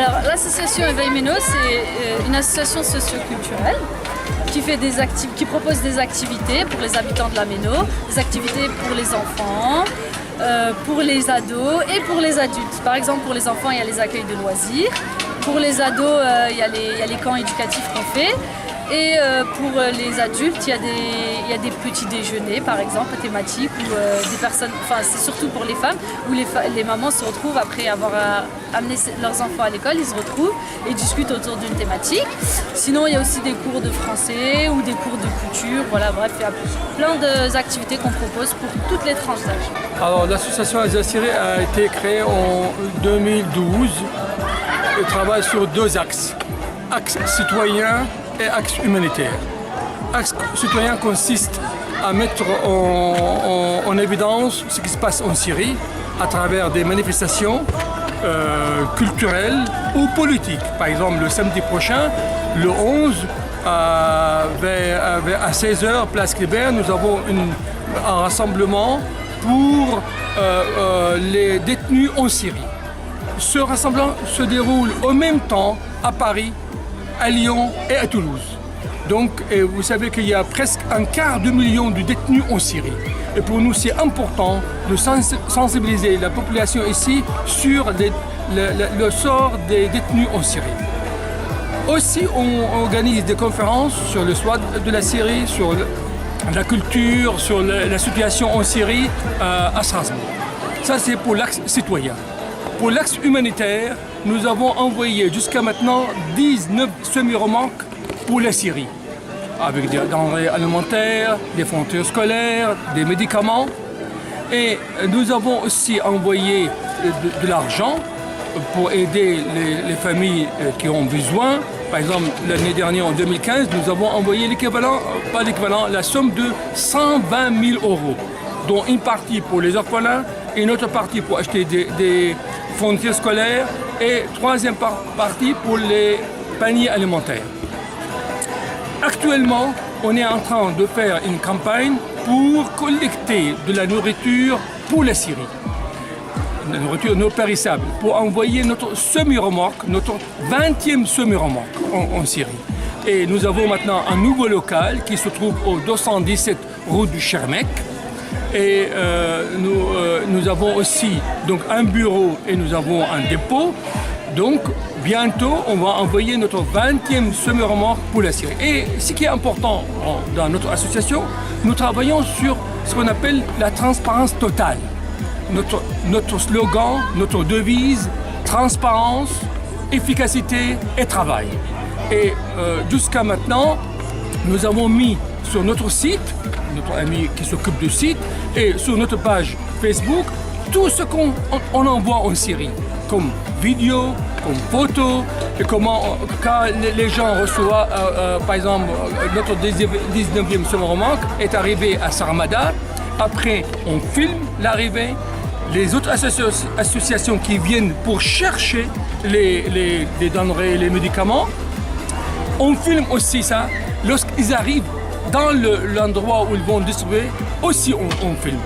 Alors, l'association Éveil Méno, c'est une association socio-culturelle qui propose des activités pour les habitants de la Méno, des activités pour les enfants, pour les ados et pour les adultes. Par exemple, pour les enfants, il y a les accueils de loisirs. Pour les ados, il y a les camps éducatifs qu'on fait. Et pour les adultes, il y a des petits déjeuners, par exemple, thématiques, où des personnes, enfin c'est surtout pour les femmes, où les mamans se retrouvent après avoir amené leurs enfants à l'école, ils se retrouvent et discutent autour d'une thématique. Sinon, il y a aussi des cours de français ou des cours de couture, voilà, bref, il y a plein d'activités qu'on propose pour toutes les tranches d'âge. Alors, l'association Azasiré a été créée en 2012 et travaille sur deux axes. Axe citoyen et axe humanitaire. Axe citoyen consiste à mettre en évidence ce qui se passe en Syrie à travers des manifestations culturelles ou politiques. Par exemple, le samedi prochain, le 11, à 16h, place Kléber, nous avons un rassemblement pour les détenus en Syrie. Ce rassemblement se déroule en même temps à Paris, à Lyon et à Toulouse. Donc, vous savez qu'il y a presque 1/4 million de détenus en Syrie. Et pour nous, c'est important de sensibiliser la population ici sur le sort des détenus en Syrie. Aussi, on organise des conférences sur le sort de la Syrie, sur la culture, sur la situation en Syrie à Strasbourg. Ça, c'est pour l'axe citoyen. Pour l'axe humanitaire, nous avons envoyé jusqu'à maintenant 19 semi-remorques pour la Syrie, avec des denrées alimentaires, des fournitures scolaires, des médicaments. Et nous avons aussi envoyé de l'argent pour aider les familles qui ont besoin. Par exemple, l'année dernière, en 2015, nous avons envoyé la somme de 120 000 €, dont une partie pour les orphelins, une autre partie pour acheter des fournitures scolaires et troisième partie pour les paniers alimentaires. Actuellement, on est en train de faire une campagne pour collecter de la nourriture pour la Syrie. La nourriture non périssable, pour envoyer notre semi-remorque, notre 20e semi-remorque en Syrie. Et nous avons maintenant un nouveau local qui se trouve au 217 route du Chermek. Et nous avons aussi donc, un bureau et nous avons un dépôt. Donc bientôt, on va envoyer notre 20e semi-remorque pour la Syrie. Et ce qui est important dans notre association, nous travaillons sur ce qu'on appelle la transparence totale. Notre slogan, notre devise, transparence, efficacité et travail. Et jusqu'à maintenant, nous avons mis sur notre site, notre ami qui s'occupe du site, et sur notre page Facebook, tout ce qu'on envoie en Syrie, comme vidéo, comme photo, et comment, quand les gens reçoivent, par exemple, notre 19e semi-remorque est arrivé à Sarmada, après on filme l'arrivée, les autres associations qui viennent pour chercher les denrées, les médicaments, on filme aussi ça. Lorsqu'ils arrivent dans l'endroit où ils vont distribuer, aussi on filme.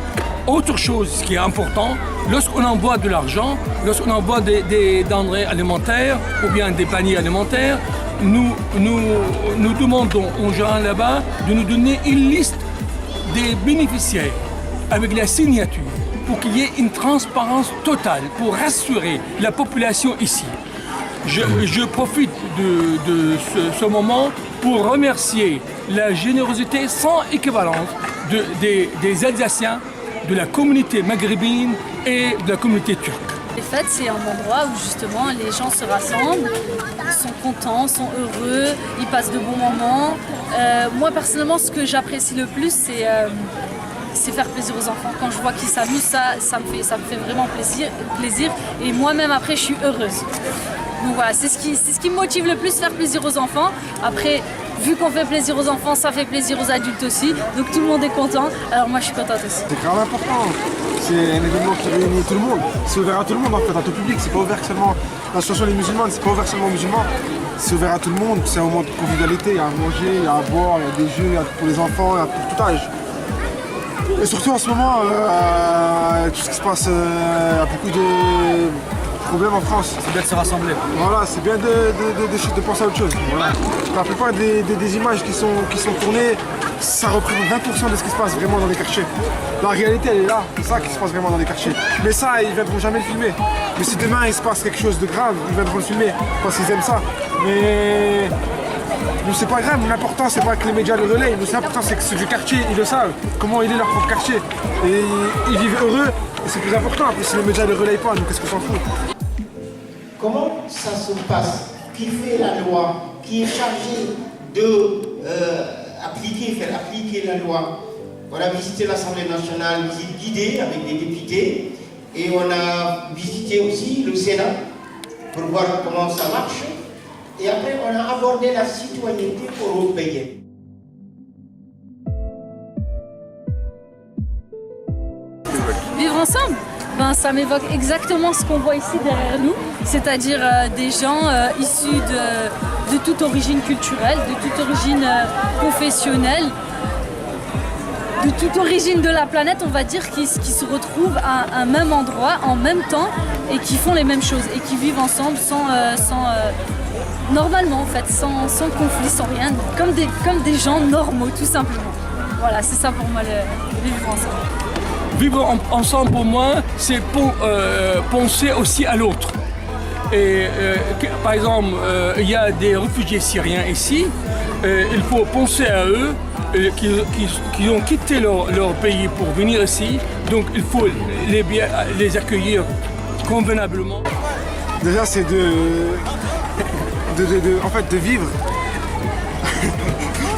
Autre chose qui est important, lorsqu'on envoie de l'argent, lorsqu'on envoie des denrées alimentaires ou bien des paniers alimentaires, nous demandons aux gens là-bas de nous donner une liste des bénéficiaires avec la signature pour qu'il y ait une transparence totale, pour rassurer la population ici. Je profite de ce moment pour remercier la générosité sans équivalence des Alsaciens, de la communauté maghrébine et de la communauté turque. Les fêtes, c'est un endroit où justement les gens se rassemblent, sont contents, sont heureux, ils passent de bons moments. Moi personnellement, ce que j'apprécie le plus, c'est faire plaisir aux enfants. Quand je vois qu'ils s'amusent, ça me fait vraiment plaisir. Et moi-même après, je suis heureuse. Donc voilà, c'est ce qui me motive le plus, faire plaisir aux enfants. Après, vu qu'on fait plaisir aux enfants, ça fait plaisir aux adultes aussi. Donc tout le monde est content. Alors moi, je suis contente aussi. C'est grave important. C'est un événement qui réunit tout le monde. C'est ouvert à tout le monde en fait, à tout public. C'est pas ouvert seulement l'association des musulmans, c'est pas ouvert seulement aux musulmans. C'est ouvert à tout le monde. C'est un moment de convivialité. Il y a à manger, il y a à boire, il y a des jeux, il y a pour les enfants, il y a pour tout âge. Et surtout en ce moment, tout ce qui se passe, il y a beaucoup problème en France. C'est bien de se rassembler. Voilà, c'est bien de penser à autre chose. Voilà. La plupart des images qui sont tournées, ça représente 20% de ce qui se passe vraiment dans les quartiers. La réalité, elle est là, c'est ça qui se passe vraiment dans les quartiers. Mais ça, ils ne viendront jamais le filmer. Mais si demain il se passe quelque chose de grave, ils viendront le filmer parce qu'ils aiment ça. Mais nous, c'est pas grave, l'important c'est pas que les médias le relayent, mais l'important c'est que ceux du quartier, ils le savent, comment il est leur propre quartier. Et ils vivent heureux, et c'est plus important. Après, si les médias ne le relayent pas, nous, qu'est-ce qu'on s'en fout? Comment ça se passe? Qui fait la loi? Qui est chargé de faire appliquer la loi? On a visité l'Assemblée nationale, visite guidée avec des députés, et on a visité aussi le Sénat pour voir comment ça marche. Et après, on a abordé la citoyenneté européenne. Vivre ensemble, ben, ça m'évoque exactement ce qu'on voit ici derrière nous, c'est-à-dire des gens issus de toute origine culturelle, de toute origine professionnelle, de toute origine de la planète, on va dire, qui se retrouvent à un même endroit, en même temps, et qui font les mêmes choses, et qui vivent ensemble normalement en fait, sans conflit, sans rien, comme des gens normaux, tout simplement. Voilà, c'est ça pour moi le vivre ensemble. Vivre ensemble pour moi, c'est penser aussi à l'autre. Et par exemple, il y a des réfugiés syriens ici, il faut penser à eux qui ont quitté leur pays pour venir ici, donc il faut les accueillir convenablement. Déjà, c'est en fait, de vivre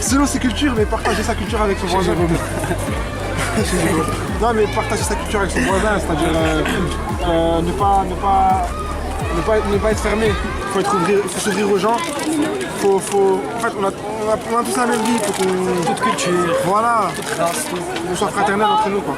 selon ses cultures, mais partager sa culture avec son voisin. Non, mais partager sa culture avec son voisin, c'est-à-dire ne pas être fermé. Il faut s'ouvrir aux gens. En fait, on a tous la même vie. Toute culture, voilà, toute race, qu'on soit fraternel entre nous, quoi.